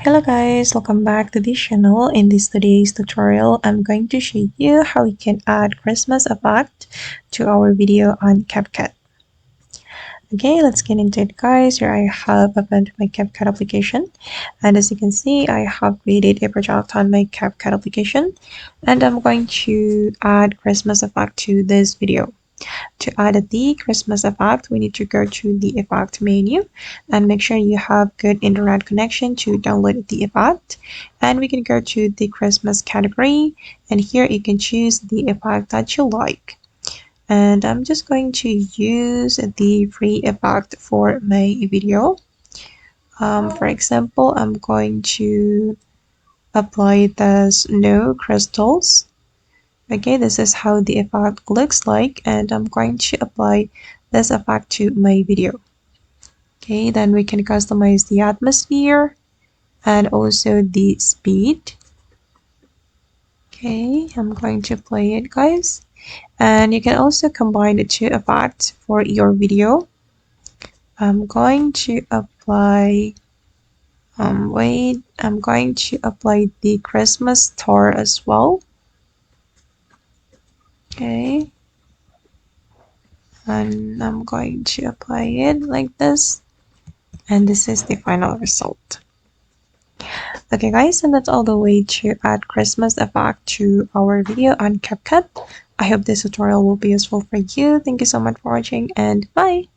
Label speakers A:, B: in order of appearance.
A: Hello guys, welcome back to this channel. In this today's tutorial, I'm going to show you how we can add Christmas effect to our video on CapCut. Okay, let's get into it guys. Here I have opened my CapCut application, and as you can see, I have created a project on my CapCut application, and I'm going to add Christmas effect to this video. To add the Christmas effect, we need to go to the effect menu and make sure you have good internet connection to download the effect. And we can go to the Christmas category, and here you can choose the effect that you like. And I'm just going to use the free effect for my video. For example, I'm going to apply the snow crystals. Okay, this is how the effect looks like, and I'm going to apply this effect to my video. Okay, then we can customize the atmosphere and also the speed. Okay, I'm going to play it guys, and you can also combine the two effects for your video. I'm going to apply I'm going to apply the Christmas star as well. Okay, and I'm going to apply it like this, and this is the final result. Okay guys, and that's all the way to add Christmas effect to our video on CapCut. I hope this tutorial will be useful for you. Thank you so much for watching, and bye!